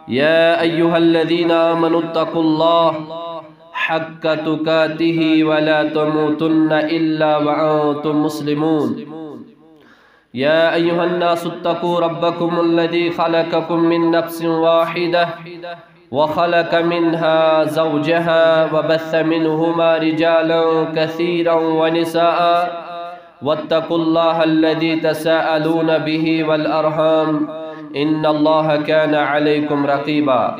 يا أيها الذين آمنوا اتقوا الله حق تقاته ولا تموتن إلا وأنتم مسلمون. يا أيها الناس اتقوا ربكم الذي خلقكم من نفس واحدة وخلق منها زوجها وبث منهما رجالا كثيرا ونساء واتقوا الله الذي تساءلون به والأرحام إن الله كان عليكم رقيبا.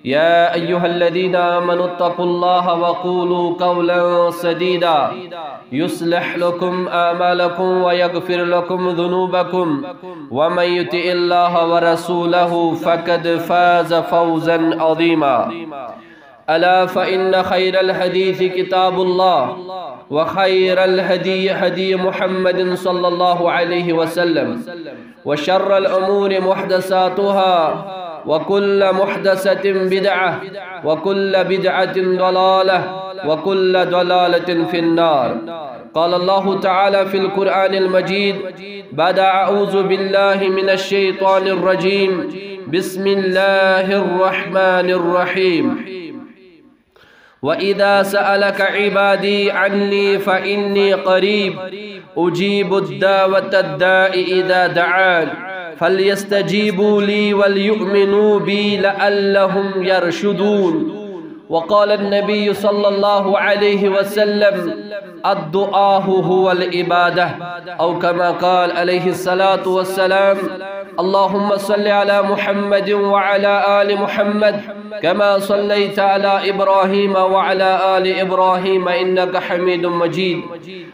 يا أيها الذين آمنوا اتقوا الله وقولوا قولا سديدا يصلح لكم أعمالكم ويغفر لكم ذنوبكم ومن يطع الله ورسوله فقد فاز فوزا عظيما. ألا فإن خير الحديث كتاب الله وخير الهدي هدي محمد صلى الله عليه وسلم وشر الأمور محدثاتها وكل محدثة بدعة وكل بدعة ضلالة وكل ضلالة في النار. قال الله تعالى في القرآن المجيد بعد أعوذ بالله من الشيطان الرجيم بسم الله الرحمن الرحيم وإذا سألك عبادي عني فإني قريب أجيب الدعوة الداعي إذا دعان فليستجيبوا لي وليؤمنوا بي لعلهم يرشدون. وقال النبي صلى الله عليه وسلم الدعاء هو العبادة أو كما قال عليه الصلاة والسلام اللهم صل على محمد وعلى آل محمد كما صليت على إبراهيم وعلى آل إبراهيم إنك حميد مجيد.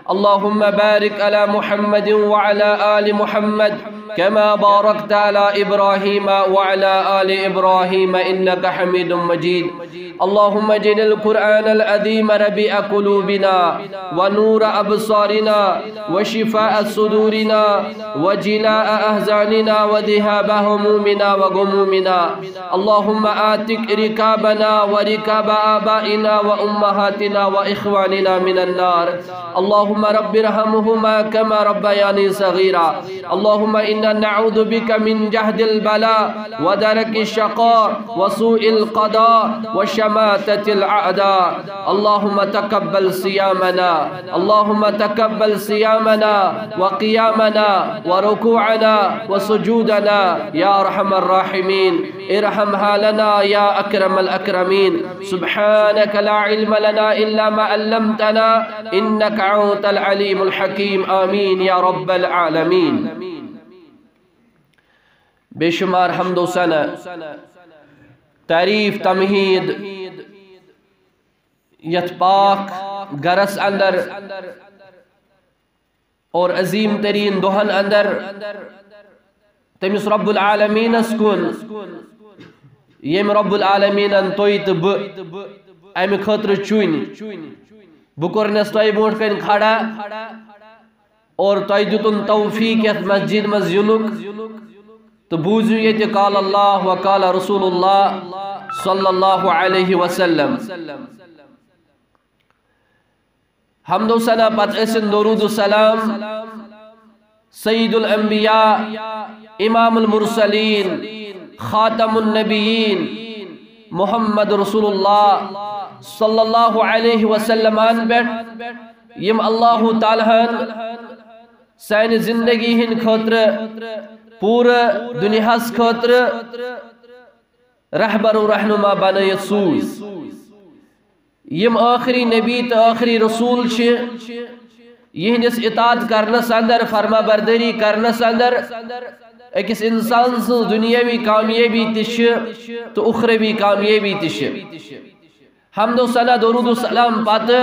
اللهم بارك على محمد وعلى آل محمد كما باركت على إبراهيم وعلى آل إبراهيم إنك حميد مجيد. اللهم اجعل القرآن العظيم ربيع قلوبنا ونور أبصارنا وشفاء صدورنا وجلاء أحزاننا وذهاب همومنا وغمومنا. اللهم آتك ركابنا وركاب آبائنا وأمهاتنا وإخواننا من النار. اللهم رب ارحمهما كما ربياني صغيرا. اللهم إنا نعوذ بك من جهد البلاء ودرك الشقاء وسوء القضاء وشماتة الأعداء. اللهم تقبل صيامنا اللهم تقبل صيامنا وقيامنا وركوعنا وسجودنا يا أرحم الراحمين. ارحم حالنا يا أكرم الأكرمين. سبحانك لا علم لنا إلا ما علمتنا إنك أنت العليم الحكيم. آمين يا رب العالمين. بے شمار حمد و ثنا تعریف تمہید یت پاک گرس اندر اور عظیم ترین دہن اندر تمس رب العالمین کن یم رب العالمین توی تو ام خاطر چون بہ کورنس تہ برونٹ کن کھڑا اور تہ دتن توفیق یت مسجد مز ینک تو بوزو یہ قال اللہ وقال رسول اللہ صلی اللہ علیہ وسلم. حمد و ثنا پتہ ٲسِن درود و سلام سید الانبیاء امام المرسلین خاتم النبیین محمد رسول اللہ صلی اللہ علیہ وسلم پہ یم اللہ تعالیٰ سانہِ زندگی ہند خاطر پورا دنیاس خاطر رہبر و رہنما بنائت سوز. یم آخری نبی تو آخری رسول یہندس اطاعت کرنس اندر فرما برداری کرنس اندر اکس انسان سن دنیاوی کامیابی تش تو اخروی کامیابی تش. حمد و ثنا درود و سلام پتہ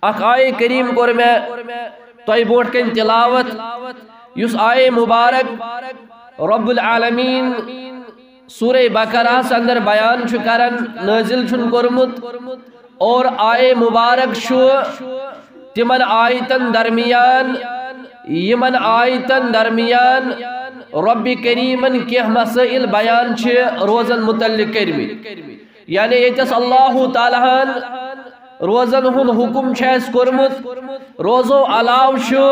اخ آیے کریم کور میں تہ برونٹ کن تلاوت یس آیے مبارک رب العالمین سورہ بقرہ اندر بیان کرن نازل کورمت اور آیے مبارک تمن آیتن درمیان یمن آیتن درمیان رب کریمن کیہ مسائل بیان روزن متعلق کرمی. یعنی یتس اللہ تعالیٰ روزن ہن حکم چھس کورمت روزو علاوہ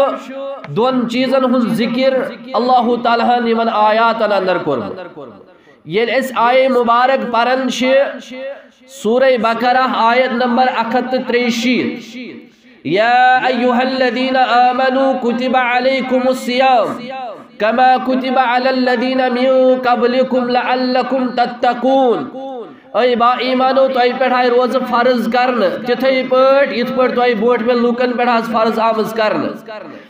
دون چیزن ہن ذکر اللہ تعالیٰ یمن آیاتن اندر کورمت. یل اس آئے مبارک پرن سورہ بقرہ آیت نمبر 163 یا ایہا الذین آمنوا کتب علیکم الصیام کما کتب علی الذین من قبلکم لعلکم تتقون اے با ایمانو تو پہ روز فرض کرن تتھے پٹ یت پٹ تو بوٹ میں لوکن پہ فرض آمز کرن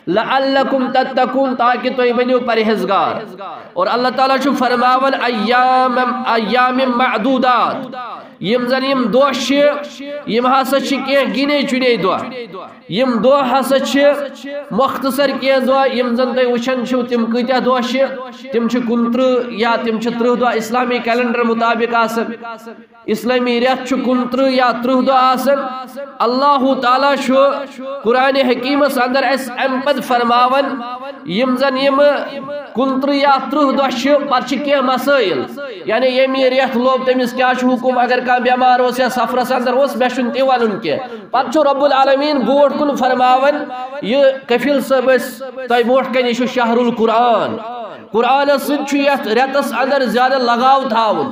لعلکم تتقون تاکہ تو بنیو پرہیزگار اور اللہ تعالیٰ چھو فرماون ایام معدودات یم زن یم دو یم ہسا کی گنے چنے دو یم دو ہسا مختصر کی دو یم زن تھی وچن چھو تم کتیا دو تم 29 یا تم 30 دو اسلامی کیلنڈر مطابق آسن اسلامی ریت 29 یا 30 دو آسن اللہ تعالیٰ چھو قرآن حکیم اندر اس ام پد فرماون یم زن یم 29 یا 30 دو پر کی مسائل یعنی یمی ریت لوب تمس کیا حکم اگر بیمار ہو یا سفرس اندر اس بے چھن تی ون کی پتہ رب العالمین بوٹ کن فرماون یہ کفیل صاحب تہ بوٹ کن یہ شہر القرآن قرآن ست ریتس اندر زیادہ لگاؤ تھاون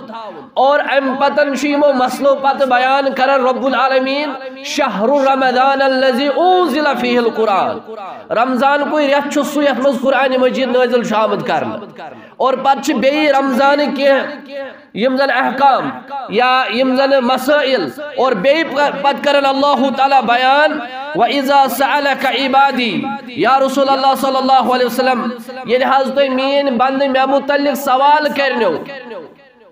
اور ام پتن یمو مسلو پتہ بیان کرن رب العالمین شہر رمضان الذی انزل فیہ القرآن رمضان کوئی ریت سو یت مز قرآن مجید نازل شامد کرن اور پتہ بی رمضان کی یم زن احکام یا یم زن مسائل اور بی پت کرن اللہ تعالی بیان وَإِذَا سَأَلَكَ عِبَادِي یا رسول اللہ صلی اللہ علیہ وسلم یہ حضرت مین بند میں متعلق سوال کرنو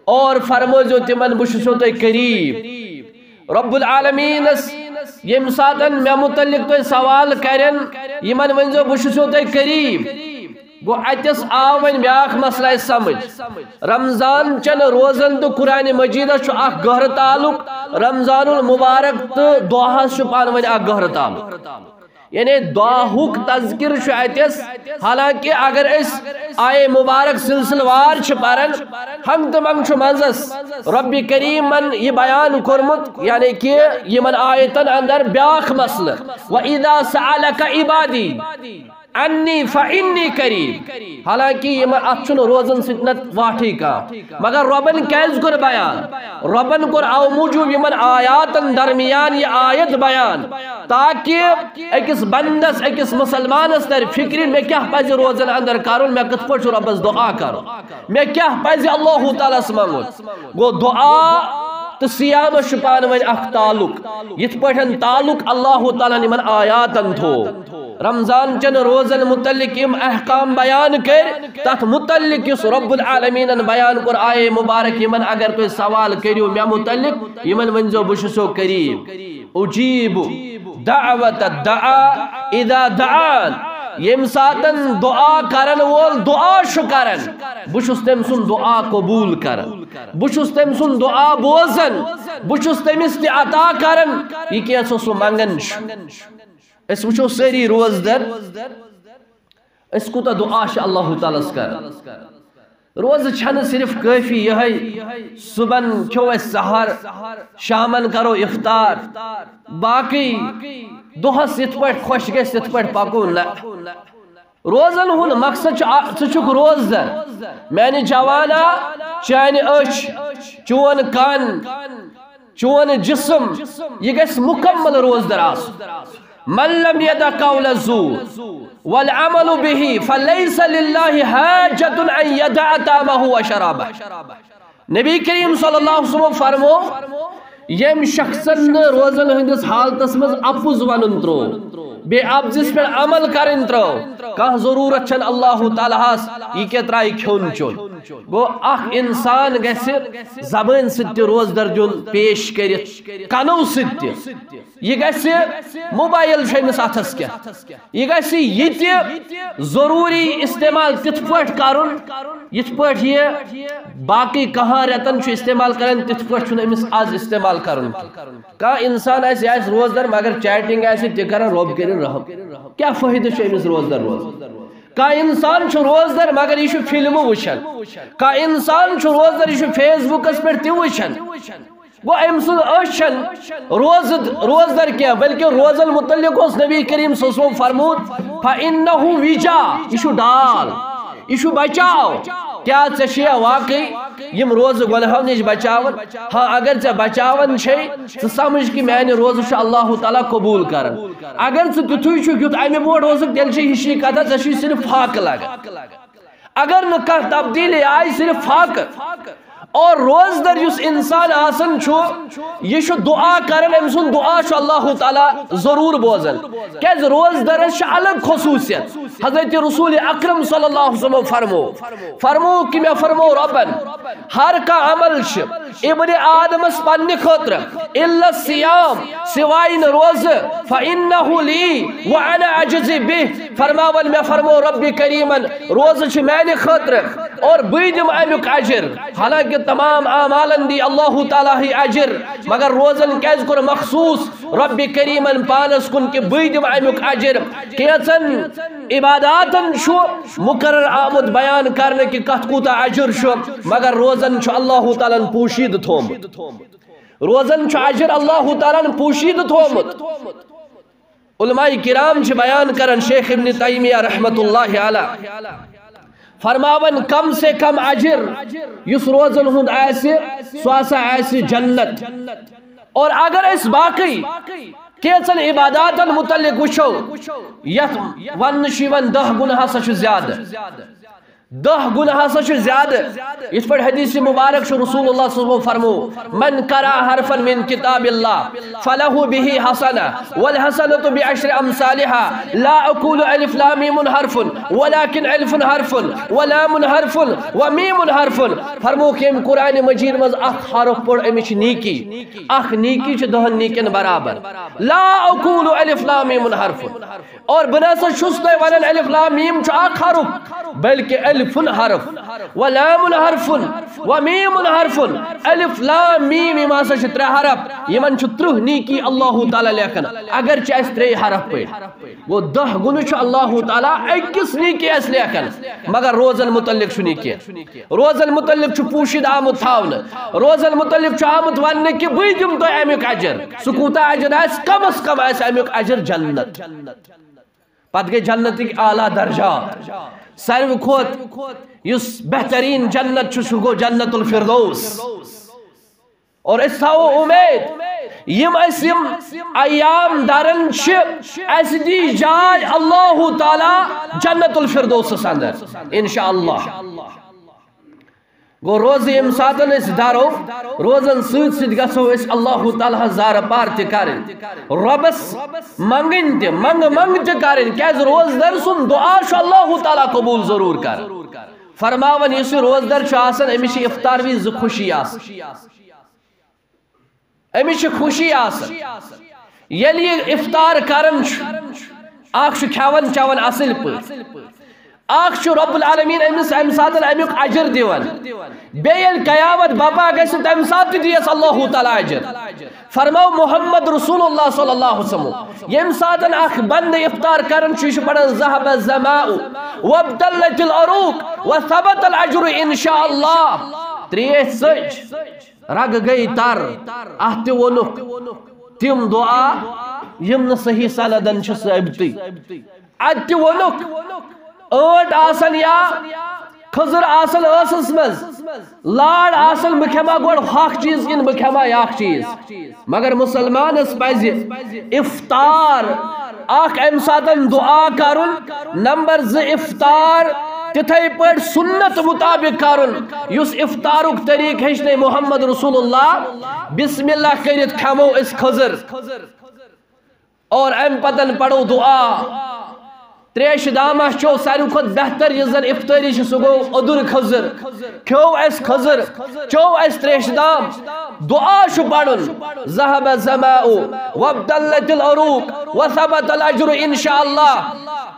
اور فرموزو تمن بشسو تو قریب رب العالمین یم ساتن میں متعلق تو سوال کرن یمن ونزو بشسو تو قریب گو اتس آو ون بیاکھ مسئلہ سمجھ رمضان چن روزن تو قرآن مجید چھو اخ گہر تعلق رمضان المبارک تو دعاس چھو پان ون اخ گہر تعلق یعنی دعاہوک تذکر چھو اتس حالانکہ اگر اس آئے مبارک سلسل وار چھ پرن ہم تمام چھو منزس رب کریم من یہ بیان کرمت یعنی کہ یہ من آیتن اندر بیاکھ مسئلہ وَإِذَا سَعَلَكَ عِبَادِي انی فإنی قریب حالانکہ یہ اتھن روزن ستنت واٹھی کا مگر ربن کیز کر بیان ربن کر او موجود یمن آیاتن درمیان یہ آیت بیان تاکہ ایکس بندس ایکس مسلمانس در فکری میں کیا پاز روزن اندر کارون میں کت پوچھ ربس دعا کرو میں کیا پاز اللہ تعالیٰ سمانگو گو دعا تو سیام شپان ون اخ تعلق یت پٹھن تعلق اللہ تعالیٰ نے من آیاتن تھو رمضان چن روزن متعلق یم احکام بیان کر تات متعلق اس رب العالمین بیان کر آئے مبارک یمن اگر تو سوال کریو میں متعلق یمن ونزو بشسو قریب اجیب دعوت الدعا اذا دعان یم ساتن دعا کرن وول دعا شو کرن بشس تم سن دعا قبول کرن بشس تم سن دعا بوزن بشس تم استی عطا کرن یہ کیا سو منگن شو اس وچو سری روز در اس کو تا دعا شاء اللہ تعالیٰ کر روز چھن صرف کافی یہ صبح کھو اس سحر شامن کرو افطار باقی دہس یت پٹ خوش گس یت پٹ پکو نہ روزن ہن مقصد چھ روز در میں جوانا چانہ اچھ چون کان چون جسم یہ گس مکمل روز در آس من لم يدع قول الزور والعمل به فليس لله حاجة ان يدع طعامه وشرابه نبی کریم صلی اللہ علیہ وسلم فرمو یم شخصن روزن ہندس حالتس مز اپوز ونن ترو بے ابزس پر عمل کرن ترو کہ ضرورت چھن اللہ تعالیٰ یہ کے ترائی کھون چون گو اخ انسان گیسے زبان ستی روز در جون پیش کرت کنو ستی یہ گیسے موبائل شیمس اتھس کیا یہ گیسے یہ تی ضروری استعمال تت پٹ کرن یہ پٹ یہ باقی کہاں رتن چھ استعمال کرن تت پٹ چھن امس آز استعمال کرن کا انسان ایسے ایس روز در مگر چیٹنگ ایسے تی کرن روب کرن رہو کیا فائدہ چھ امس روز در روز کا انسان چھ روز در مگر یہ فلم وچھن کا انسان چھ روز در یہ فیس بک اس پر تی وچھن وہ امسن اشن روز در کیا بلکہ روز المتعلق اس نبی کریم صلی اللہ علیہ وسلم فرمود فَإِنَّهُ وِجَا یہ ڈال یہ بچاؤ کیا چشیہ واقعی یم روز گناہو نش بچاون ہاں اگر ژے بچاون چھے ژٕ سمجھ کہ میانہ روز چھ اللہ تعالیٰ قبول کرن اگر ژٕ تیُتھُے چھُکھ یُتھ امہِ برونٛٹھ اوسُکھ تیٚلہِ چھِ ہِشی کتھا ژےٚ چھُے صرف فاقہٕ لگان اگر نہٕ کانٛہہ تبدیلی آئی صرف فاقہٕ اور روزدر یس انسان آسن چھو یہ چھو دعا کرن ام سن دعا چھو اللہ تعالیٰ ضرور بوزن کیز روزدر الگ خصوصیت حضرت رسول اکرم صلی اللہ علیہ وسلم فرمو کہ میں فرمو ربن ہر کا عمل چھ ابن آدم اس پنی خطر الا الصیام سوائن روز فإنہو لی وعنا عجزی بہ فرماون میں فرمو رب کریمن روز چھ میں خطر اور بیدم امیک عجر حالانکہ تمام اعمالن دی اللہ تعالیٰ ہی عجر مگر روزن کیز کر مخصوص رب کریمن پانس کن کہ بیدم امیک عجر کیسن عباداتن شو مقرر آمد بیان کرنے کی کت کوتا عجر شو مگر روزن چھو اللہ تعالیٰ پوشید تھومت روزن چھو عجر اللہ تعالیٰ پوشید تھومت علماء کرام چھ بیان کرن شیخ ابن تیمیہ رحمت اللہ علیہ فرماون کم سے کم عجر یس روزن ہند ایسے سواسا ایسے جنت اور اگر اس باقی کیسن عباداتن متعلق وچھو یت ون شیون 10 گناہ سچ زیادہ 10 گناہ سچ زیادہ اس پر حدیث مبارک شو رسول اللہ صلی اللہ علیہ وسلم فرمو من قرأ حرفا من کتاب اللہ فلہ به حسنہ والحسنة بعشر امثالها لا اقول الف لام میم حرف ولكن الف حرف ولام حرف ومیم حرف فرمو کہ قرآن مجید مز اخ حرف پڑھ امچ نیکی اخ نیکی چھ 10 نیکن برابر لا اقول الف لام میم حرف اور بناسا شستے ونن الف لام میم چھ اخ حرف بلکہ الف حرف ولام حرف ومیم حرف الف لام میم ما سا چھ 3 حرف یمن چھ 3 نیکی اللہ تعالی لیکن اگر چھ اس 3 حرف پہ وہ 10 گنہ چھ اللہ تعالی اکس نیکی اس لیکن مگر روزن متعلق چھ نیکی روزن متعلق چھ پوشید آمد تھاون روزن متعلق چھ آمد ون کہ بیدم تو امیک اجر سکوتا اجر اس کم امیک اجر جنت پت گئی جنت کی اعلیٰ درجات سارے کھوت یس بہترین جنت چھ سو گو جنت الفردوس اور اس تھا وہ امید یم ایام دارن چھ اس دی جائے اللہ تعالی جنت الفردوس سندر انشاءاللہ گو روز ام ساتن اس دارو روزن سید سید گسو اس اللہ تعالیٰ زار پار تی کرن ربس منگن تی منگ تی کرن کیز روز در سن دعا شو اللہ تعالیٰ قبول ضرور کر فرماون یسی روز در چاسن امیشی افطار بھی خوشی آسن امیشی خوشی آسن یلی افطار کرن آخ شو کھاون چاون اصل پر آخ چھو رب العالمین امس امساتن امیک عجر دیون بیل قیامت باپا گیسن امسات دیس اللہ تعالی عجر فرماو محمد رسول اللہ صلی اللہ علیہ وسلم یمساتن آخ بند افطار کرن چوش پڑن ذہب الزماء وابتلت العروق وثبت العجر انشاءاللہ تریش سج رگ گئی تر آہتی ونک تیم دعا یم صحیح سندن چھ ثابتی آہتی ونک اوٹ آسن یا خضر آسن اسس مز لاڑ آسن بکھما گوڑ حاق چیز کن بکھما یاق چیز مگر مسلمان اس پائزی افطار آخ امساتن دعا کرن نمبر 2 افطار تتھائی پر سنت مطابق کرن یس افطارک طریق ہشنے محمد رسول اللہ بسم اللہ کرت کھمو اس خضر اور ام پتن پڑھو دعا تریش دامہ چو سارے خود بہتر یزن افطاری سو گو ادر خضر کھو اس خضر چو اس تریش دام دعا شو پڑھن ذہب الزماء وابتلت العروق وثبت العجر انشاءاللہ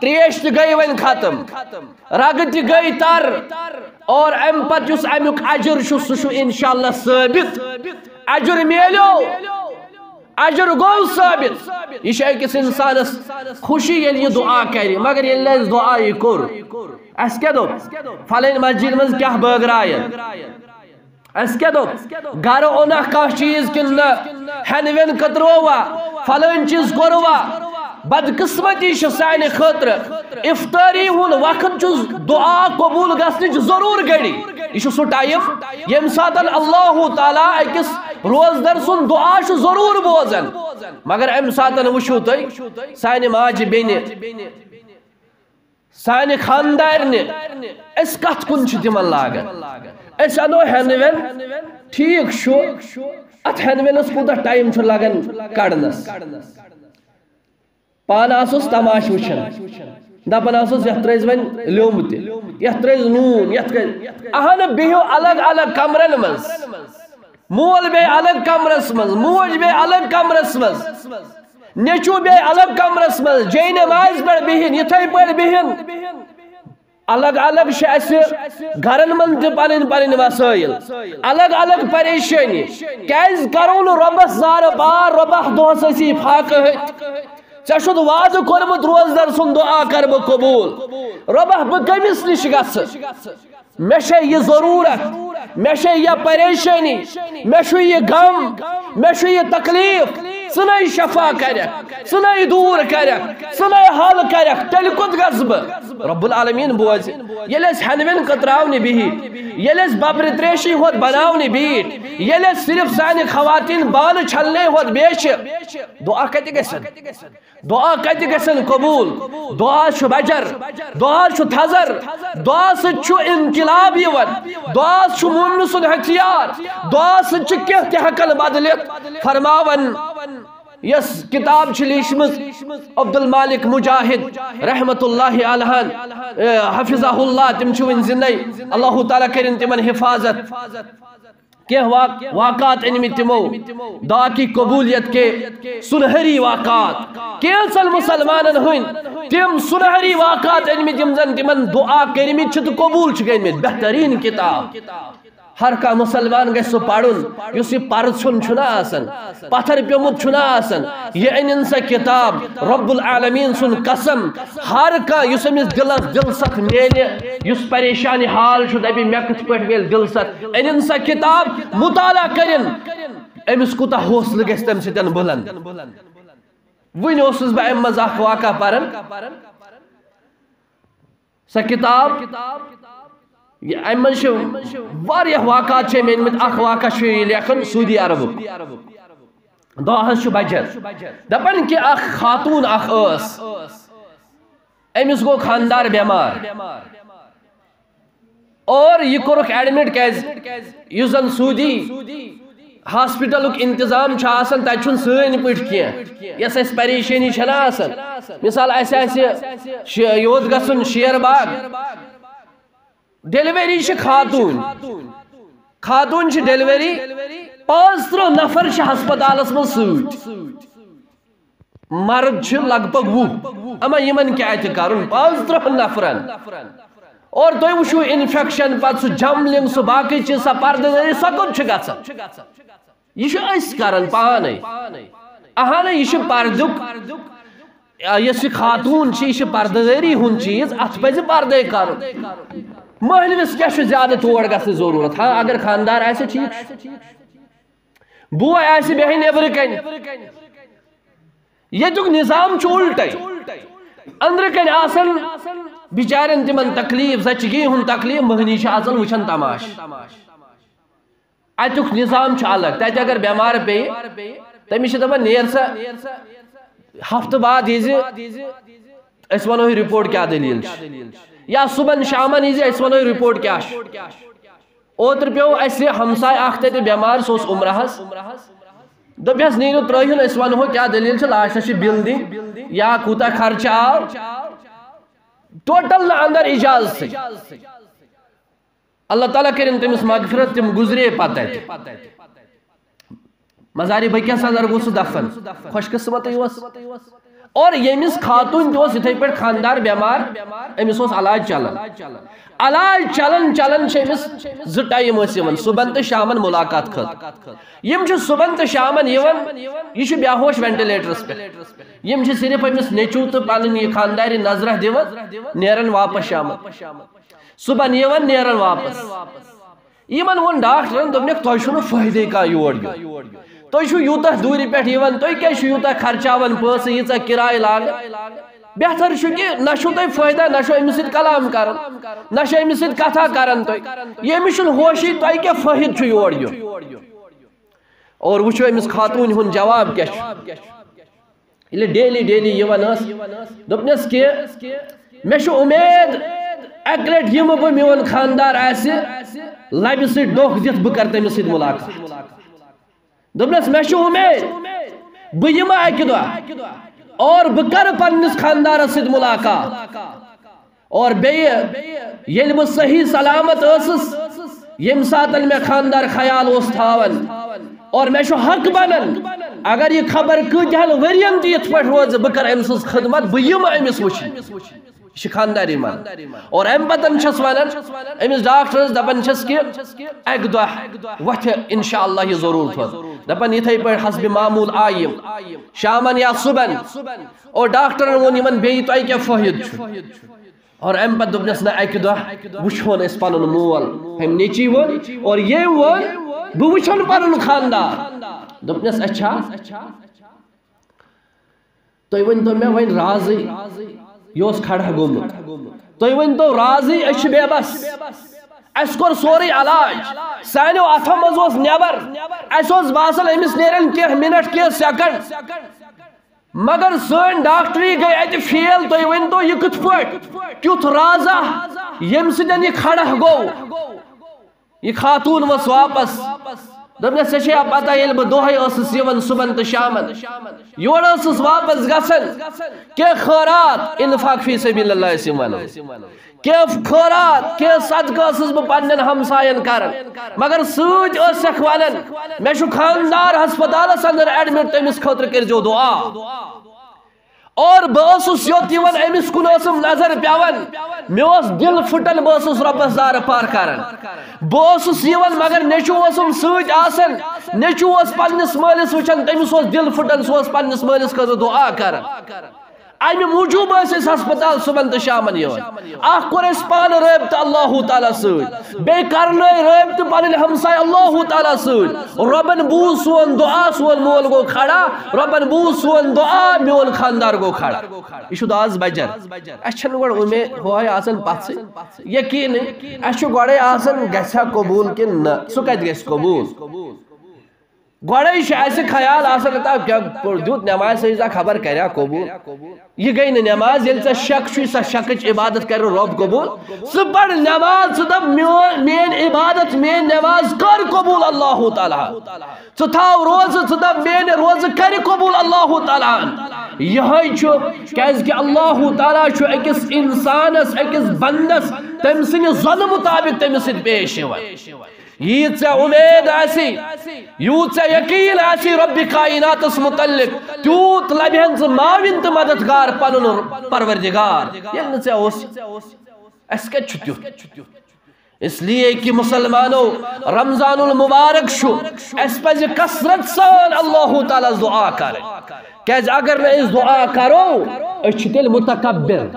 تریش گئی ون ختم رگت گئی تر اور ام پت یس امیک عجر سو انشاءاللہ ثابت عجر میلو عجر گو ثابت یہ شاہ کس انسان خوشی یہ دعا کری مگر یہ لیز دعا یہ کر اس کیا دو فلین مسجد مز کیا بغرائن اس کیا دو گھر اونا کا چیز کن ہنوین قطروا فلین چیز کروا بدقسمتی سانہ خاطر افطاری ہن وقت دعا قبول گھنچ ضرور گڑی یہ سو ٹائم یم ساتن اللہ تعالیٰ اکس روزدر سن دعا ضرور بوزن مگر ام ساتن وشو تھی سانہ ماجہ بیٚنہِ سانہ خاندارنہ اس کت کن تمن لاگان اس انو ہینہ وین ٹھیک شو ات ہینہ وینس کوتاہ ٹائم لگان کڑنس پان آسوس تماش وچھان دپان آسوس یتھ ترٲیِزِ وۄنۍ لیوٚمب تہِ یتھ ترٲیِزِ نوٗن یتھ اہن بِہِو الگ الگ کمرن منٛز مول بیٚیہِ الگ کمرس منٛز موج بیٚیہِ الگ کمرس منٛز نیچو بیٚیہِ الگ کمرس منٛز جے نمازِ پٮ۪ٹھ بِہِن یِتھَے پٲٹھۍ بِہِن الگ الگ اسہِ گرن منٛز تہِ پنٕنۍ پنٕنۍ وسٲیِل الگ الگ پریشٲنی کیازِ کرو نہٕ رۄبس زارٕ پار رۄبا دۄہس ٲسی فاقہٕ ہٕتۍ ژےٚ چھُتھ وعدٕ کوٚرمُت روزدر سُنٛد دعا کر بہٕ قبوٗل رۄبا بہٕ کٔمِس نِش گژھٕ مےٚ چھےٚ یہِ ضروٗرت مےٚ چھےٚ یہِ پریشٲنی مےٚ چھُ یہِ غم مےٚ چھُ یہِ تکلیٖف ژٕ نَے شفا کرکھ ژٕ نَے دوٗر کرکھ ژٕ نَے حل کرکھ تیٚلہِ کوٚت گژھٕ بہٕ رب العالمیٖن بوزِ ییٚلہِ أسۍ ہٮ۪نہٕ وٮ۪نہٕ کتراونہِ بِہِتھ ییٚلہِ أسۍ ببرِ تریشی ہوت بناونہِ بیٖٹھۍ ییٚلہِ أسۍ صرف سانہِ خواتیٖن بانہٕ چھلنے ہوت بیچھِ دعا کتہِ گژھن دعا کتہِ گژھن قبوٗل دعا چھُ بجر دعا چھُ تھزر دعا سۭتۍ چھُ انقلاب یِوان دعا چھُ مومنہٕ سُنٛد ہتھیار دعا سۭتۍ چھِ کینٛہہ تہِ ہٮ۪کان بدلِتھ فرماون یس کتاب چھ لیچھمٕژ عبدالمالک مجاہد رحمت اللہ علیہ حفظہ اللہ تم چھ وٕنۍ زندے اللہ تعالیٰ کرن تمن حفاظت کینٛہہ واقعات أنمٕتۍ تمو دعا کی قبولیت کے سنہری واقعات کینژن مسلمانن ہٕنٛدۍ تم سنہری واقعات أنمٕتۍ یِم زن تمن دعا کٔرمٕتۍ چھِ تہٕ قبوٗل چھِ گٔمٕتۍ بہترین کتاب ہر کانٛہہ مسلمان گژھِ سُہ پرُن یُس یہِ پرژھُن چھُنہ آسان پتھر پیوٚمُت چھُنہ آسان یہِ أنِن سا کتاب رب العالمیٖن سُنٛد قسم ہر کانٛہہ یُس أمِس دلس دلست میلہِ یُس پریشانی حال چھُ دپہِ مےٚ کِتھ پٲٹھۍ میلہِ دلست أنِن سا کتاب مطالعہ کٔرِن أمِس کوٗتاہ حوصلہٕ گژھِ تمہِ سۭتۍ بُلند وٕنۍ اوسُس بہٕ امہِ منٛز اکھ واقعہ پران سۄ کتاب امہِ منٛز چھِ واریاہ واقعات چھِ أمۍ أنمٕتۍ اکھ واقعہ چھُ یہِ لیکھان سعودی عربُک دۄہ حظ چھُ بجر دپان کہِ اکھ خاتوٗن اکھ ٲس أمِس گوٚو خاندار بٮ۪مار اور یہِ کوٚرُکھ ایڈمٹ کیازِ یُس زن سعودی ہاسپٹلُک انتظام چھُ آسان تتہِ چھُنہٕ سٲنۍ پٲٹھۍ کینٛہہ یۄس اسہِ پریشٲنی چھنہ آسان مثال اسہِ آسہِ یوٚت گژھُن شیر باغ ڈیلیوری چھ خاتون چھ ڈیلیوری 35 نفر چھ ہسپتالس من سۭتۍ مرد چھ لگ بگ 20 اما یمن کیا تہِ کرُن 35 نفرن اور تُہۍ وٕچھِو انفیکشن پتہٕ سُہ جملنگ سُہ باقٕے چیٖز سۄ پردٕدٲری سۄ کوٚت چھِ گژھان یہِ چھِ أسۍ کران پانے اہانٕے یہِ چھُ پردُک یۄس یہِ خاتوٗن چھِ یہِ چھِ پردٕدٲری ہُنٛد چیٖز اتھ پزِ پردے کرُن مہلوِس کیا چھُ زیادٕ تور گژھنٕچ ضروٗرت ہاں اگر خاندار آسہِ ٹھیٖک بوے آسہِ بیٚہہِ نیبرٕ کنہِ ییٚتیُک نظام چھُ اُلٹے أنٛدرٕ کنہِ آسان بِچارٮ۪ن تِمن تکلیٖف زچگی ہُنٛد تکلیٖف مٔہنی چھِ اژان وٕچھان تماش اتیُک نظام چھُ الگ تتہِ اگر بٮ۪مار پیٚیہِ تٔمِس چھِ دپان نیر سا ہفتہٕ بعد ییٖزِ أسۍ ونو یہِ رِپورٹ کیٛاہ دٔلیٖل چھِ یا صبحن شامن ییٖزِ أسۍ ونو یہِ رِپورٹ کیٛاہ چھُ اوترٕ پیوٚو اسہِ ہمساے اکھ تتہِ بٮ۪مار سُہ اوس عمرہس دوٚپہس نیٖرِو ترٲیہُن أسۍ ونہو کیٛاہ دٔلیٖل چھِ لاسٹس چھِ بِل دِنۍ یا کوٗتاہ خرچہٕ آو ٹوٹل نہٕ اندر اجازتھٕے اللہ تعالیٰ کٔرِنۍ تٔمِس مغفرت تِم گُزرے پتہٕ تتہِ مزارِ بٔکِس اندر گوٚو سُہ دفن خۄش قٕسمتٕے اوس اور ییٚمِس خاتوٗن تہِ اوس یِتھَے پٲٹھۍ خاندار بٮ۪مار أمِس اوس علاج چلان علاج چلان چلان چھِ أمِس 2 ٹایم ٲسۍ یِوان صُبحن تہٕ شامن مُلاقات خٲطرٕ یِم چھِ صُبحن تہٕ شامن یِوان یہِ چھُ بےہوش وینٹِلیٹرس پٮ۪ٹھ یِم چھِ صرف أمِس نیٚچوٗ تہٕ پنٕنۍ یہِ خاندارِ نظرہ دِوان نیران واپس شامن صُبحن یِوان نیران واپس یِمن ووٚن ڈاکٹرن دوٚپنکھ تۄہہِ چھُنہٕ فٲیدے کانٛہہ یور یُن تُہۍ چھُو یوٗتاہ دوٗرِ پٮ۪ٹھ یِوان تُہۍ کیٛازِ چھُو یوٗتاہ خرچاوان پونٛسہٕ ییٖژاہ کِراے لاگان بہتر کہ نشو تھی فائدہ نشو امس سۭتۍ کلام کرن نشو امس سۭتۍ کتھا کرن تھی یہ امس ہوشی تھی کیا فٲہِد چھُ یور یُن اور وٕچھو امس خاتون ہُنٛد جواب کیا ییٚلہِ ڈیلی یِوان ٲس دوٚپنَس کہ مےٚ چھُ اُمید اکہِ لٹہِ یِمہٕ بہٕ میون خاندار آسہِ لبہِ سۭتۍ ڈوٚکھ دِتھ بہٕ کرٕ تٔمِس سۭتۍ مُلاقات دوٚپنَس مےٚ چھُ اُمید بہٕ یِمہٕ اکہِ دۄہ اور بہٕ کرٕ پننِس خاندارس سۭتۍ مُلاقات اور بیٚیہِ ییٚلہِ بہٕ صحیح سلامت ٲسٕس ییٚمہِ ساتہٕ مےٚ خاندار خیال اوس تھاوان اور مےٚ چھُ حق بنان اگر یہ خبر کۭتِہن ؤرین تہِ یِتھ پٲٹھۍ روزِ بہٕ کرٕ أمۍ سٕنٛز خدمت بہٕ یِمہٕ أمِس وٕچھِنۍ یہ چھِ خانداری من اور امہِ پتن چھس ونان أمِس ڈاکٹرس دپان چھس کہ اکہِ دۄہ وۄتھِ انشاءاللہ یہِ ضروٗر تھوٚد دپان یِتھے پٲٹھۍ حسبِ معموٗل آیہِ یِم شامن یا صُبحن اور ڈاکٹرن ووٚن یِمن بیٚیہِ تۄہہِ کیٛاہ فٲہِد چھُ اور امہِ پتہٕ دوٚپنس نہ اکہِ دۄہ وٕچھون أسۍ پنُن مول أمۍ نیٚچی ووٚن اور ییٚمۍ ووٚن بہٕ وٕچھن پنُن خاندار دوٚپنس اچھا تُہۍ ؤنۍتو مےٚ وۄنۍ رازٕے یہ اوس کھڑا گوٚمُت تُہۍ ؤنۍتو رازٕے أسۍ چھِ بے بس اَسہِ کوٚر سورُے علاج سانیو اتھو منٛز اوس نٮ۪بر اَسہِ اوس باسان أمِس نیرن کینٛہہ مِنٹ کینٛہہ سیکنڈ مگر سٲنۍ ڈاکٹری گٔے اَتہِ فیل تُہۍ ؤنۍتو یہِ کِتھ پٲٹھۍ کیُتھ رازا ییٚمہِ سۭتۍ یہِ کھڑا گوٚو یہ خاتون ؤژھ واپس دوٚپنس ژےٚ چھےٚ پتہ ییٚلہِ بہٕ دۄہے ٲسٕس یِوان صُبحن تہٕ شامن یورٕ ٲسٕس واپس گژھان کینٛہہ خٲرات انفاق فی سبیل اللہ ٲسۍ یِم ونان کینٛہہ خٲرات کینٛہہ صدقہٕ ٲسٕس بہٕ پننٮ۪ن ہمساین کران مگر سۭتۍ ٲسکھ ونان مےٚ چھُ خاندار ہسپتالس اندر ایڈمٹ تٔمِس خٲطرٕ کٔرۍزیو دعا اور بہٕ ٲسٕس یوٚت یِوان أمِس کُن ٲسٕم نظر پیوان مےٚ اوس دل پھٕٹان بہٕ ٲسٕس رۄبس زارٕ پار کران بہٕ اوسُس یِوان مگر نیٚچوٗ اوسُم سۭتۍ آسان نیٚچوٗ اوس پننِس مٲلِس وٕچھان تٔمِس اوس دل پھٕٹان سُہ اوس پننِس مٲلِس خٲطرٕ دعا کران امہِ موٗجوٗب ٲسۍ أسۍ ہسپتال صُبحن تہٕ شامن یِوان اکھ کوٚر اَسہِ پانہٕ رٲبطہٕ اللہ تعالیٰ سۭتۍ بیٚیہِ کرنٲے رٲبطہٕ پنٕنۍ ہمساے اللہ تعالیٰ سۭتۍ رۄبن بوٗز سون دعا سون مول گوٚو کھڑا رۄبن بوٗز سون دعا میون خاندار گوٚو کھڑا یہِ چھُ آز بجر اَسہِ چھنہٕ گۄڈٕ اُمید ہُہے آسان پژھٕے یقیٖنٕے اَسہِ چھُ گۄڈے آسان گژھِ قبوٗل کِنہٕ نہ سُہ کتہِ گژھِ قبوٗل گۄڈے چھُ اَسہِ خیال آسان کیٛاہ دیُت نٮ۪مازِ سجدہ خبر کریا قبوٗل یہ گئی نہٕ نٮ۪ماز ییٚلہِ ژےٚ شک چھُے سۄ شکٕچ عبادت کرِ رۄب قبوٗل ژٕ پر نٮ۪ماز ژٕ دپ میٲنۍ عبادت میٲنۍ نٮ۪ماز کر قبوٗل اللہ تعالیٰ ژٕ تھاو روزٕ ژٕ دپ میٲنۍ روزٕ کرِ قبوٗل اللہ تعالیٰ یِہوٚے چھُ کیٛازِ کہِ اللہ تعالیٰ چھُ أکِس اِنسانس أکِس بندس تٔمۍ سٕنٛدِ ظۄنہٕ مُطابق تٔمِس سۭتۍ پیش یِوان ییٖژ ژےٚ اُمید آسی یوٗت ژےٚ یقیٖن آسی رۄبِ کایناتس متعلق تیوٗت لبہن ژٕ معاوِن تہٕ مددگار پنُن پروردگار ییٚلہِ نہٕ ژےٚ اوس اَسہِ کتہِ چھُ تیُتھ اس لیے کہ مسلمانو رمضان المبارک چھُ اَسہِ پزِ کثرت سان اللہ تعالیٰ دعا کرٕنۍ کیٛازِ اگر نہٕ أسۍ دعا کرو أسۍ چھِ تیٚلہِ متکبر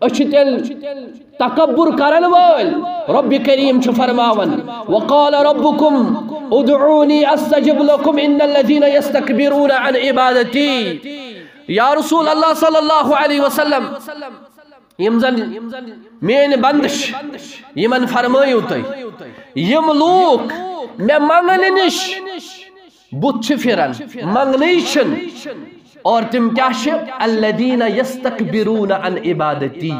أسۍ چھِ تیٚلہِ تکبر کرن وٲلۍ رب کریم چھُ فرماوان وقال ربكم ادعوني استجب لكم ان الذين يستكبرون عن عبادتي یا رسول اللہ صلی اللہ علیہ وسلم یم زن میٲنۍ بنٛد چھِ یِمن فرمٲیِو تُہۍ یِم لوٗکھ مےٚ منگنہٕ نِش بُتھ چھِ پھِران منگنٕے چھِنہٕ اور تِم کیٛاہ چھِ الذین یستکبرون عن عبادتی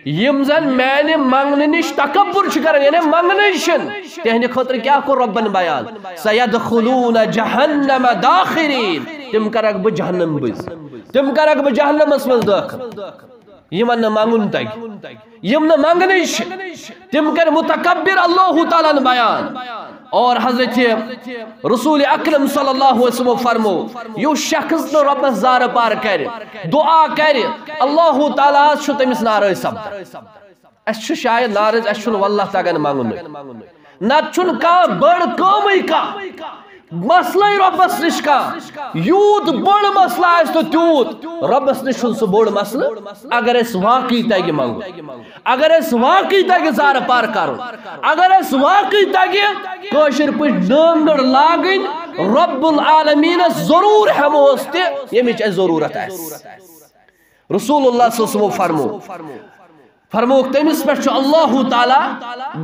یم زن میانہِ منگنہٕ نِش تکبر چھِ کران یعنی منگنٕے چھِنہٕ تِہنٛدِ خٲطرٕ کیٛاہ کوٚر رۄبن بیان سیدخلون جہنم داخرین تِم کرکھ بہٕ جہنم بٔزۍ تِم کرکھ بہٕ جہنمس منٛز دٲخل یِمن نہٕ منگُن تگہِ یم نہٕ منگنٕے چھِ تِم کرِ متکبر اللہ تعالیٰ ہن بیان اور حضرت رسول اکرم صلی اللہ علیہ وسلم فرمو یُس شخص نہٕ رۄبس زارٕ پار کرِ دعا کرِ اللہ تعالیٰ چھُ تٔمِس ناراض سپدان اَسہِ چھُ شاید ناراض اَسہِ چھُنہٕ واللہ تگان منگنُے نتہٕ چھُنہٕ کانٛہہ بٔڑ کٲمٕے کانٛہہ مسلے رۄبس نِش کانٛہہ یوٗت بوٚڑ مسلہٕ آسہِ تہٕ تیوٗت رۄبس نِش چھُنہٕ سُہ بوٚڑ مسلہٕ اگر اَسہِ واقعی تگہِ منگُن اگر اَسہِ واقعی تگہِ زارٕ پار کرُن اگر اَسہِ واقعی تگہِ کٲشِر پٲٹھۍ ڈٲنٛگٕر لاگٕنۍ رب العالمیٖنس ضروٗر ہٮ۪مہوس تہِ ییٚمِچ اَسہِ ضروٗرت آسہِ رسول اللہ صلی اللہ علیہ وسلم فرموک تمس پہ اللہ تعالیٰ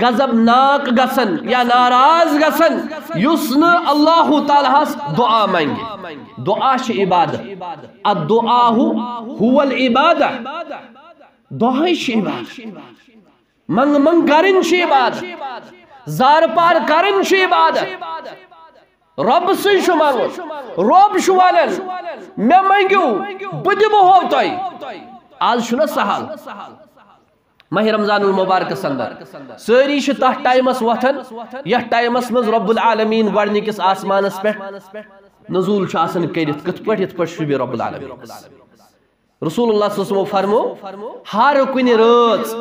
غضب ناک گسن یا ناراض گسن یس نہ اللہ تعالیٰ ہس دعا منگے دعا چھ عبادت الدعاء هو العبادہ دعا چھ عبادت منگ منگ کرن چھ عبادت زار پار کرن چھ عبادت رب سے شو مانگو رب شو ونن میں منگیو بہ دمو ہو تۄہہِ آز چھُنہ سہل ماہ رمضان المبارک اندر ساری تحت ٹائمس وتھان یتھ ٹائمس مز رب العالمین گۄڈنِکِس آسمانس پٮ۪ٹھ نزول آسان کٔرِتھ کِتھ پٲٹھۍ یِتھ پٲٹھۍ شوٗبہِ رب العالمین رسول اللہ صلی اللہ علیہ وسلم فرمو ہر کُنہِ رٲژ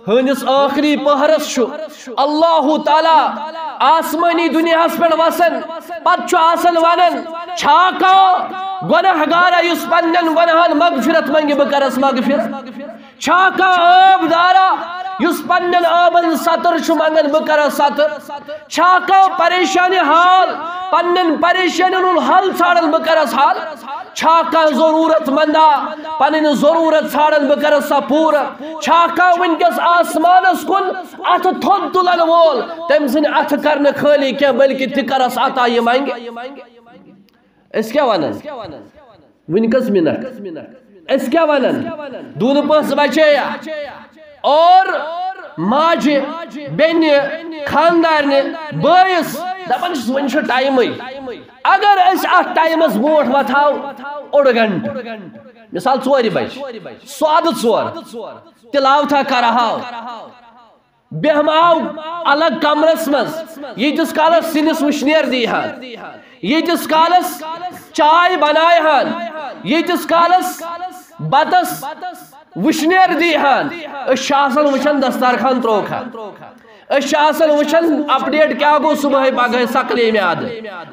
ہٕنٛدِس ٲخری پہرس چھُ اللہ تعالیٰ آسمانی دُنیاہس پٮ۪ٹھ وسان پتہٕ چھُ آسان ونان چھا کانٛہہ گۄناہ گارا یُس پننٮ۪ن گۄناہن مغفرت منگہِ بہٕ کرس مغفرت چھا کانٛہہ آب دارا یُس پننٮ۪ن آبن سطر چھُ منگان بہٕ کرس سطر چھا کانٛہہ پریشانی حال پننٮ۪ن پریشانین ہُنٛد حل ژھانڈان بہٕ کرس حل چھا کانٛہہ ضروٗرت مندا پنٕنۍ ضروٗرت ژھانڈان بہٕ کرس سۄ پوٗرٕ چھا کانٛہہ وٕنکٮ۪س آسمانس کُن اتھٕ تھوٚد تُلن وول تٔمۍ سٕنٛدِ اتھٕ کرنہٕ خٲلی کینٛہہ بلکہِ تہِ کرس عطا یہِ منگہِ أسۍ کیٛاہ ونان وٕنکٮ۪س مِنٹ أسۍ کیٛاہ ونان دوٗنہٕ پٲنٛسہٕ بچییا اور ماجہِ بیٚنہِ خاندارنہِ بٲیِس دپان چھُس وۄنۍ چھُ ٹایمٕے اگر أسۍ اتھ ٹایمس برونٛٹھ وتھاو اوٚڑ گنٹہٕ مثال 4 بجہِ سُہ ادٕ 4 تلاوتھا کرہاو بیہماو الگ کمرس مز ییٖتِس کالس سِنِس وٕشنیر دیٖہان ییٖتِس کالس چاے بنایہان ییٖتِس کالس بتس وٕشنیر دیٖہان أسۍ چھِ آسان وٕچھان دسترخان ترووکھا أسۍ چھِ آسان وٕچھان اپڈیٹ کیٛاہ گوٚو صبحٲے پگہٲے سکلے میادٕ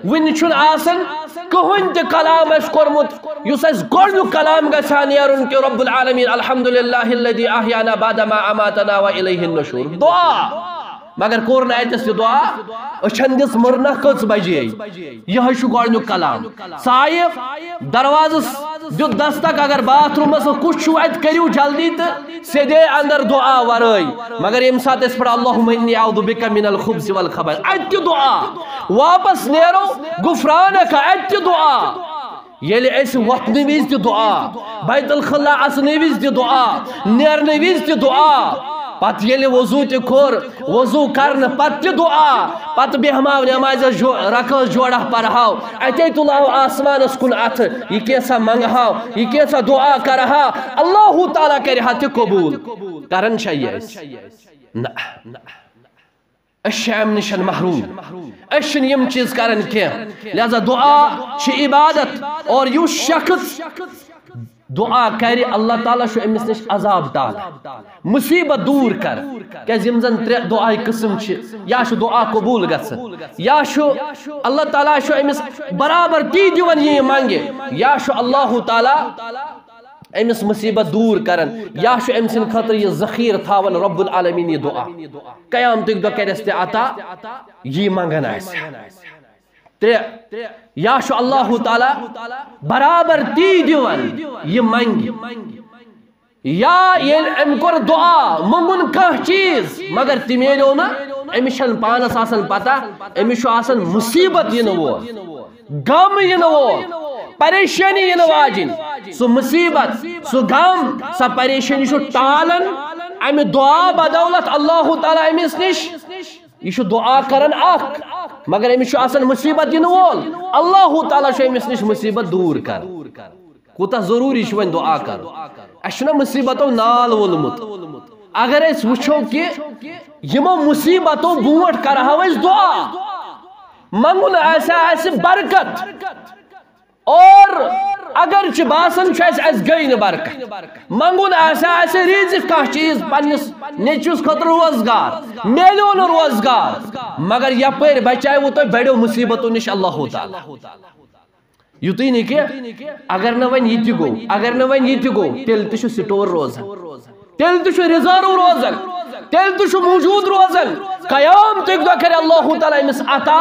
وٕنہِ چھُنہٕ آسان کٕہٕنۍ تہِ کلام اَسہِ کوٚرمُت یُس اَسہِ گۄڈنیُک کلام گژھِ ہا نیرُن کہِ رب العالمین الحمدللہ الذی احیانا بعد ما اماتنا والیہ النشور دعا مگر کوٚر نہٕ اَتٮ۪س تہِ دعا أچھن دِژ مٕرنہ کٔژ بجے یِہوٚے چھُ گۄڈنیُک کلام ژایہِ دروازس دیُت دستک اگر باتھ روٗمس کُس چھُو اَتہِ کٔرِو جلدی تہٕ سیدے اندر دعا ورٲے مگر ییٚمہِ ساتہٕ أسۍ پڑھو اللہُمَ اِنِّی اعوذُ بِکَ مِنَ الخُبُثِ وَالْخَبَثِ اَتہِ تہِ دعا واپس نیرو غُفرانَکَ اَتہِ تہِ دعا ییٚلہِ أسۍ وۄتھنہٕ وِزِ تہِ دعا بیت الخلا اژنہٕ وِزِ تہِ دعا نیرنہٕ وِزِ تہِ دعا پتہٕ ییٚلہِ وضوٗ تہِ کھوٚر وضوٗ کرنہٕ پتہٕ تہِ دعا پتہٕ بیہماو نٮ۪مازس رکٲژ جوڑا پرہاو اتے تُلہاو آسمانس کُن اتھٕ یہِ کینٛژھا منگہاو یہِ کینٛژھا دعا کرہا اللہ تعالیٰ کرِہا تہِ قبوٗل کران چھا یہِ أسۍ نہ أسۍ چھِ امہِ نِش محروٗم أسۍ چھِنہٕ یِم چیٖز کران کینٛہہ لہذا دعا چھِ عبادت اور یُس شخص دعا کرِ اللہ تعالیٰ چھُ أمِس نِش عذاب ٹالان مُصیبت دوٗر کر کیٛازِ یِم زن 3 دعاے قٕسم چھِ یا چھُ دعا قبوٗل گژھان یا چھُ اللہ تعالیٰ چھُ أمِس برابر تی دِوان یہِ منگہِ یا چھُ اللہ تعالیٰ أمِس مُصیبت دوٗر کران یا چھُ أمۍ سٕنٛدِ خٲطرٕ یہِ ذخیٖرٕ تھاوان رب العالمین یہِ دعا قیامتٕکۍ دۄہ کرٮ۪س تہِ عطا یی منگان آسہِ 3 یا چھُ اللہ تعالیٰ برابر تی دِوان یہِ منگہِ یا ییٚلہِ أمۍ کوٚر دعا موٚنگُن کانٛہہ چیٖز مگر تہِ میلیو نہٕ أمِس چھنہٕ پانس آسان پتہ أمِس چھُ آسان مُصیبت یِنہٕ وول غم یِنہٕ وول پریشٲنی یِنہٕ واجِنۍ سُہ مُصیبت سُہ غم سۄ پریشٲنی چھُ ٹالان امہِ دعا بدولت اللہ تعالیٰ أمِس نِش یہ چھُ دعا کران اکھ مگر أمِس چھُ آسان مُصیبت یِنہٕ وول اللہ تعالیٰ چھُ أمِس نِش مُصیبت دوٗر کران کوٗتاہ ضروٗری چھُ وۄنۍ دعا کرُن اَسہِ چھُنہ مُصیبتو نال وولمُت اگر أسۍ وٕچھو کہِ یِمو مُصیبتو برونٛٹھ کرہاو أسۍ دعا منگُن آسیا اَسہِ برکت اور اگر چھِ باسان چھُ اَسہِ گٔے نہٕ برکت منگُن آسیا اَسہِ رِزِق کانٛہہ چیٖز پننِس نیٚچوِس خٲطرٕ روزگار میلیو نہٕ روزگار مگر یپٲرۍ بچایوٕ تۄہہِ بڑیو مُصیبتو نِش اللہ تعالیٰ یُتُے نہٕ کینٛہہ اگر نہٕ وۄنۍ یہِ تہِ گوٚو تیٚلہِ تہِ چھُ سٹور روزان تیٚلہِ تہِ چھُ رِزٲرٕو روزان تیل تو موجود روزن قیام تک دو کرے اللہ تعالیٰ امس عطا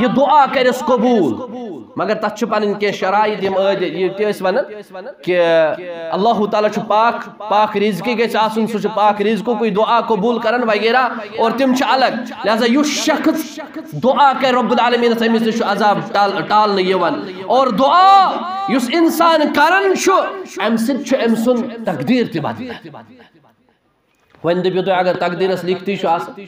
یہ دعا کرس قبول مگر تت چھ پن کی شرائط یہ تیس ونن کہ اللہ تعالیٰ چھ پاک پاک رزقی گھس آسن سہ پاک رزقو کوئی دعا قبول کرن وغیرہ اور تم چھ الگ لہذا یس شخص دعا کر رب العالمین امس نش عذاب ٹالن یوان اور دعا یس انسان کرن چھ ام سن تقدیر تہ بدلان ون دپیو تھی اگر تقدیرس لکھتی تھی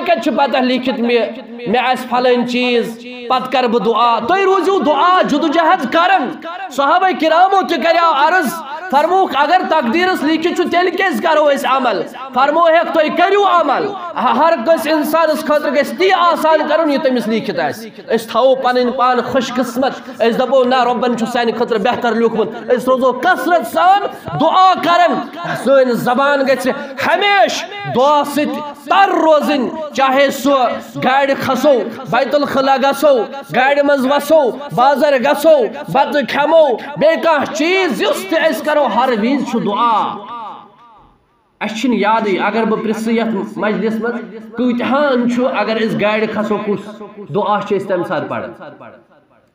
کت پتہ لکھت مے آس فلن چیز پتہ کر بہ دعا تھی روزو دعا جدوجہد کرن صحابہ کرامو تہ کریو عرض فرموک اگر تقدیرس لکھت تیل کیس کرو اس عمل فرمو ہیک تھی کریو عمل ہر کس انسانس خاطر گژھِ تی آسان کرن یہ تمس لکھت اس تھو پن پان خوش قسمت اس دپو نا ربن چھ سانہ خاطر بہتر لیوکھمت اس روزو کثرت سان دعا کرن سن زبان گژھِ ہمیش دعا ست تر روزن چاہے سو گاڑ کھسو بیت الخلا گسو گاڑ مز وسو بازر گسو بت کھمو بے کانٛہہ چیز یس تہ اس کرو ہر وز چھ دعا اچھن یاد اگر بہ پرژھٕ یتھ مجلس مز کۭتہان چھ اگر اس گاڑ کھسو کس دعا چھ اس تمہ ساتہٕ پران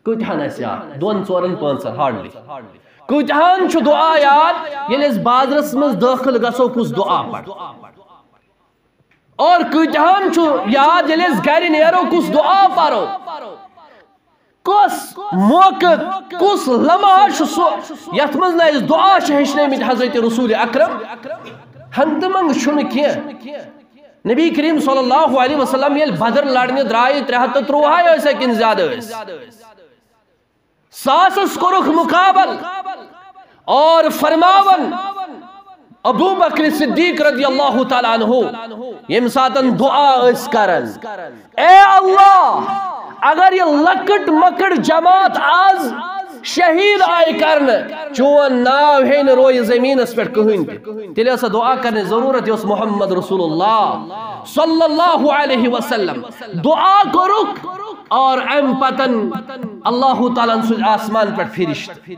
کۭتہان اس یاد دون ژورن پانژن ہارڈلی کۭتہان چھ دعا یاد ییٚلہِ أسۍ بازرس مز دٲخل گژھو کس دعا پڑ اور کۭتہان چھ یاد ییٚلہِ أسۍ گرِ نیرو کس دعا پرو کس موقع کس لمحہ چھ سہ یتھ مز نہ أسۍ دعا چھ ہیٚچھنٲمٕتۍ حضرت رسول اکرم ہنگتہٕ منٛگہٕ چھُنہٕ کینٛہہ نبی کریم صلی اللہ علیہ وسلم ییٚلہِ بدر لڑنہِ درٛایہِ 313 ٲسۍ کِنہٕ زیادٕ ٲسۍ ساسس کوٚرُکھ مقابل اور فرماون ابو بکر صدیق رضی اللہ تعالیٰ عنہ یم ساتن دعا اس کرن اے اللہ اگر یہ لکٹ مکٹ جماعت آز شہید آئی کرن چون ناو ہے نہ روی زمین اس پر کہین تیلے ایسا دعا کرنے ضرورت ہے محمد رسول اللہ صلی اللہ علیہ وسلم دعا کرک اور ام پتن اللہ تعالیٰ آسمان پر فرشت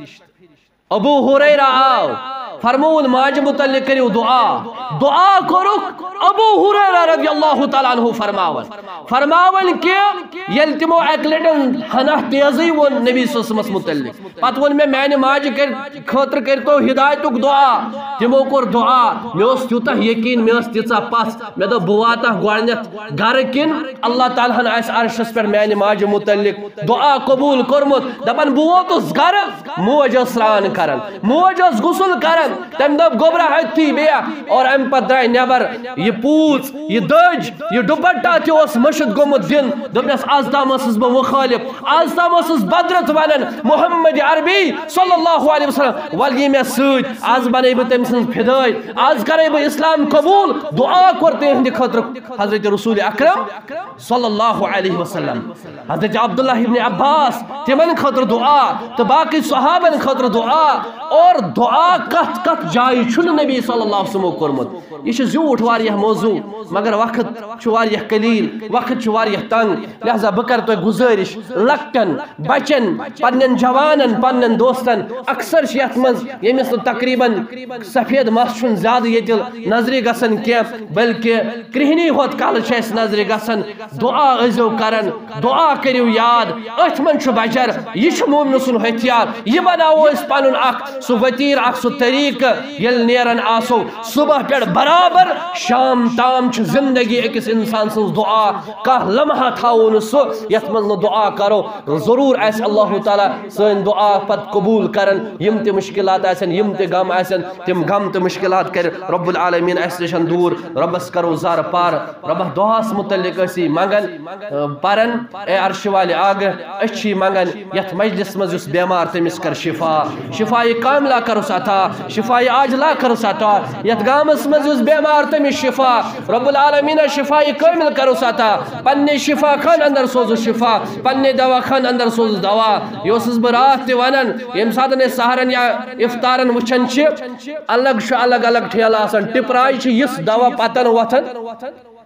ابو ہریرہ آو فرمون ماج متعلق کریو دعا کرک ابو ہریرہ رضی اللہ تعالیٰ عنہ فرماون کہ یل تمو ایک لٹن ہنہ تیزی ون نبی صلی اللہ علیہ وسلم متعلق پت ون میں نے ماج خاطر کرتو ہدایتک دعا تمو کور دعا میں اس تیوتہ یقین میں اس تیژا پس میں دو بواتا گوڑنیت گھر کن اللہ تعالیٰ ہن اس عرشس پر میں نے ماج متعلق دعا قبول کرمت دپن بوت اس گھر موج اسران کرن موج اس غسل کرن تم دب گوبرہ ہتی بیا اور ام پت درائے نیبر یہ پوچ یہ دج یہ دوپٹہ تہ اس مشد گومت دن دپنس آز تام اسس بہ مخالف آز تام اسس بدرت ونن محمد عربی صلی اللہ علیہ وسلم ولی میں سوچ آز بنے بہ تم سن فدائی آز کرے بہ اسلام قبول دعا کرتے ہیں خاطر حضرت رسول اکرم صلی اللہ علیہ وسلم حضرت عبداللہ ابن عباس تمن خاطر دعا تو باقی صحابن خاطر دعا اور دعا کت جائے چھن نبی صلی اللہ علیہ وسلم کرمت یہ زیوٹ واریہ موضوع مگر وقت واریہ قلیل وقت واریہ تنگ لہذا بکر تو گزارش لکٹن بچن پنن جوانن پنن دوستن اکثر یت مز یمس تقریباً سفید مس چھن زیادہ یہ نظری گسن کی بلکہ کرہنی ہوت کل اس نظری گسن دعا ازو کرن دعا کریو یاد ات من چھ بچر یہ مومن سن ہتھیار یہ بناو اس پنن اخ سو وتیر اخ سو طریق یل نیرن آسو صبح پہ برابر شام تام چھ زندگی اکس انسان سن دعا کا لمحہ تھاون سو یت من دعا کرو ضرور ایس اللہ تعالی سن دعا پت قبول کرن یم تے مشکلات آسن یم تے غم آسن تم غم تے مشکلات کر رب العالمین اس نشن دور ربس کرو زار پار رب دعاس متعلق اسی منگن پرن اے عرش والے آگ اچھی منگن یت مجلس مز اس بیمار تمس کر شفا کاملہ کرو ساتھا شفا عاجلہ کرو ساتھا یت گامس مز اس بیمار تمس شفا رب العالمین شفا کامل کرو ساتھا پنہ شفا خان اندر سوز شفا پنہ دوا خان اندر سوز دوا یہ برات تہ ونن یم ساتن سہرن یا افطارن وچھن الگ الگ ٹھیلہ آسان ٹپرائی اس دوا پتن وتھن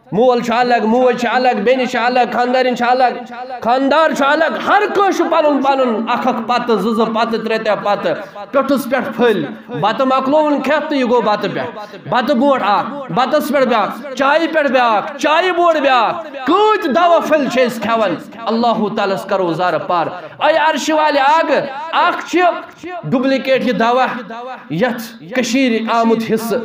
مول الگ موج الگ بین الگ خاندارن الگ خاندار الگ ہر کس پن پن اخ پتہ زز پتہ ترے ترے پتہ ٹٹس پہ پھل بتہ مکلون کھت تو یہ گو بتہ پہ بتہ بوٹ اخ بتس پہ بیاکھ چائے پہ بیاکھ چائے بوٹ بیاکھ کت دوا پھل کھیون اللہ تعالیٰ کرو زار پار اے عرش والے آگ اخ ڈپلکیٹ یہ دوا یت کشیر آمد حصہ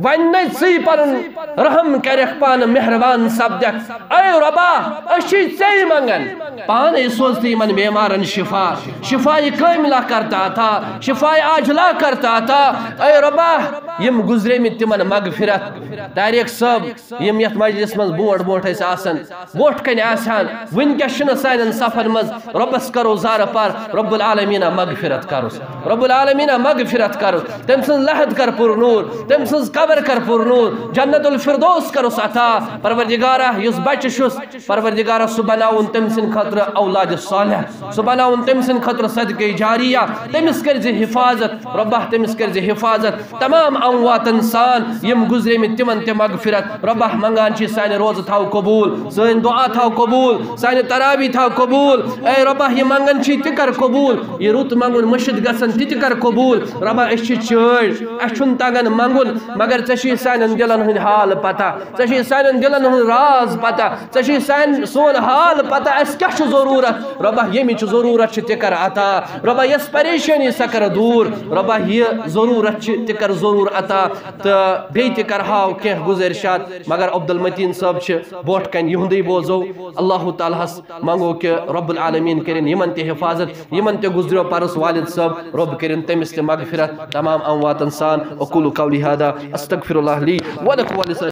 ون سی پن رحم کرک پان مہربان سپدک اے ربا اچھی ژے منگن پانے سوزتی من بیمارن شفا شفائی کاملہ کرتا تھا شفائی عاجلہ کرتا تھا اے ربا یم گزرے میں تمن مغفرت تاریخ صاحب یم یت مجلس مز بوٹ بوٹ اس آسن بوٹ کن آسان ونکس چھن سانن سفر مز ربس کرو زار پار رب العالمین مغفرت کرس رب العالمین مغفرت کرس تم سن لحد کر پر نور تم سن قبر کر پر نور جنت الفردوس کرس عطا پروردگارہ یس بچ شس پروردگارہ سہ بناون تم سن خطر اولاد صالح سہ بناون تم سن خطر صدقہ جاریہ تمس کر حفاظت ربہ تمس کر حفاظت تمام اموات انسان یم گزرے میں تمن تہ مغفرت ربہ منگان چھ سانہ روز تھاو قبول سن دعا تھاو قبول سانہ تراوی تھاو قبول اے ربہ یہ منگن چھ تہ کر قبول یہ رت منگن مشد گسن تہ کر قبول ربہ اس چھ چڑ اس چھن تگن منگن مگر ژے چھ سانن دلن ہند حال پتہ ژے چھ سانن دلن ہند راز پتہ ژے چھ سون حال پتہ اس کیا چھ ضرورت ربہ یمچ ضرورت چھ تہ کر عطا ربہ یس پریشانی سہ کر دور ربہ یہ ضرورت چھ تہ کر ضرور عطا تو بیٚیہِ تہِ کرہاو کینٛہہ گزٲرشات مگر عبدالمتین صٲب چھ بوٹ کن یہندے بوزو اللہ تعالیٰ ہس منگو کہ رب العالمین کرن یمن تہ حفاظت یمن تہ گزریو پرس والد صاحب رب کرن تمس تہ مغفرت تمام اموات انسان اقول قولی هذا استغفر الله لي ولكم ولسائر